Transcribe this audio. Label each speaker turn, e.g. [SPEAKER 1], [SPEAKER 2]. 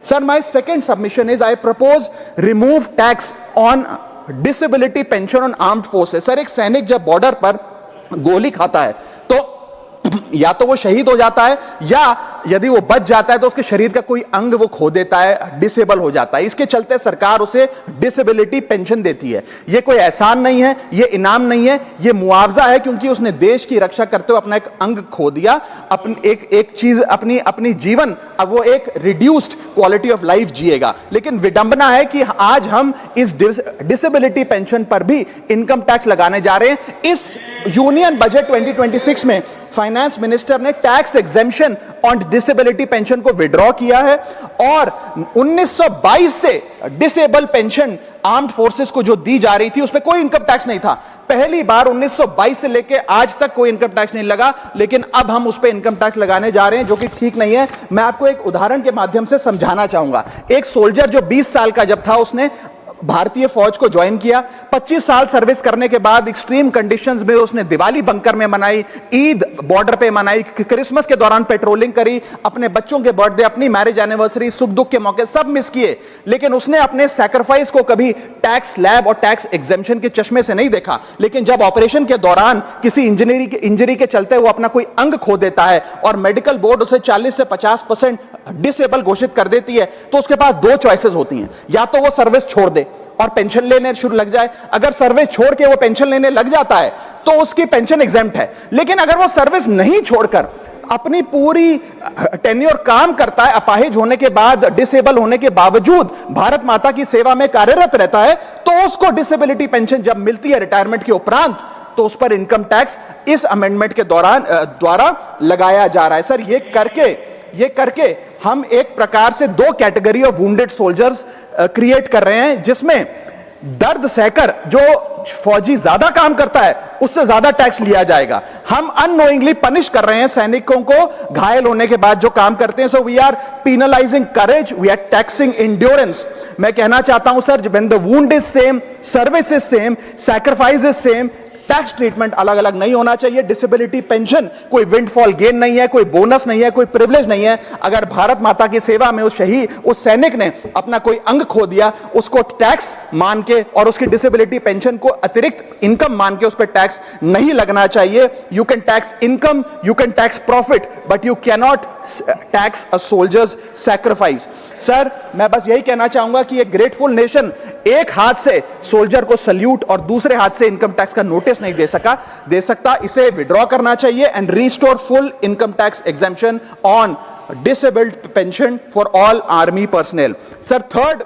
[SPEAKER 1] Sir, my second submission is I propose remove tax on disability pension on armed forces. Sir, एक सैनिक जब border पर गोली खाता है तो या तो वो शहीद हो जाता है या यदि वो बच जाता है तो उसके शरीर का कोई अंग वो खो देता है, डिसेबल हो जाता है। इसके चलते सरकार उसे डिसेबिलिटी पेंशन देती है। ये कोई एहसान नहीं है, ये इनाम नहीं है, ये मुआवजा है, क्योंकि उसने देश की रक्षा करते हुए अपना एक अंग खो दिया, अपनी एक चीज अपनी जीवन, अब वो एक रिड्यूस्ड क्वालिटी ऑफ लाइफ जिएगा। लेकिन विडंबना है कि आज हम इस डिसेबिलिटी पेंशन पर भी इनकम टैक्स लगाने जा रहे हैं। इस यूनियन बजट 2026 में फाइनेंस मिनिस्टर ने tax exemption on disability pension को विड्रॉ किया है और 1922 से डिसेबल पेंशन आर्म्ड फोर्सेस को जो दी जा रही थी उस पर कोई इनकम टैक्स नहीं था। पहली बार 1922 से लेके आज तक कोई इनकम टैक्स नहीं लगा, लेकिन अब हम उस पर इनकम टैक्स लगाने जा रहे हैं, जो कि ठीक नहीं है। मैं आपको एक उदाहरण के माध्यम से समझाना चाहूंगा। एक सोल्जर जो 20 साल का जब था, उसने भारतीय फौज को ज्वाइन किया। 25 साल सर्विस करने के बाद एक्सट्रीम कंडीशंस में उसने दिवाली बंकर में मनाई, ईद बॉर्डर पे मनाई, क्रिसमस के दौरान पेट्रोलिंग करी, अपने बच्चों के बर्थडे, अपनी मैरिज एनिवर्सरी, सुख दुख के मौके सब मिस किए। लेकिन उसने अपने सैक्रिफाइस को कभी टैक्स लैब और टैक्स एग्जेम्पशन के चश्मे से नहीं देखा। लेकिन जब ऑपरेशन के दौरान किसी इंजरी के चलते वो अपना कोई अंग खो देता है और मेडिकल बोर्ड उसे 40 से 50% डिसेबल घोषित कर देती है, तो उसके पास दो चॉइसेस होती हैं। या तो वो सर्विस छोड़ दे और पेंशन लेने शुरू लग जाए। अगर सर्विस छोड़ के वो पेंशन लेने लग जाता है तो उसकी पेंशन एग्जेम्प्ट है। लेकिन अगर वो सर्विस नहीं छोड़कर अपनी पूरी टेन्योर काम करता है, अपाहिज होने के बाद, डिसेबल होने के बावजूद भारत माता की सेवा में कार्यरत रहता है, तो उसको डिसेबिलिटी पेंशन जब मिलती है रिटायरमेंट के उपरांत, तो उस पर इनकम टैक्स इस अमेंडमेंट के द्वारा लगाया जा रहा है। सर, ये करके हम एक प्रकार से दो category of wounded soldiers create कर रहे हैं, जिसमें दर्द सहकर जो फौजी ज्यादा काम करता है उससे ज्यादा टैक्स लिया जाएगा। हम अननोइंगली पनिश कर रहे हैं सैनिकों को घायल होने के बाद जो काम करते हैं। So we are penalizing courage, we are taxing endurance. मैं कहना चाहता हूं sir, when the wound is same, service is same, sacrifice is same, tax treatment अलग अलग नहीं होना चाहिए। डिसेबिलिटी पेंशन कोई विंडफॉल गेन नहीं है, कोई बोनस नहीं है, कोई प्रिविलेज नहीं है। अगर भारत माता की सेवा में उस सैनिक ने अपना कोई अंग खो दिया, उसको टैक्स मान के और उसकी डिसेबिलिटी पेंशन को अतिरिक्त इनकम मान के उस पर टैक्स नहीं लगना चाहिए। You can tax income, you can tax profit, but you cannot tax a soldiers sacrifice. Sir, मैं बस यही कहना चाहूंगा कि एक ग्रेटफुल नेशन एक हाथ से सोल्जर को सल्यूट और दूसरे हाथ से इनकम टैक्स का नोटिस नहीं दे सकता। इसे विड्रॉ करना चाहिए and restore full income tax exemption on disabled pension for all army personnel. Sir, third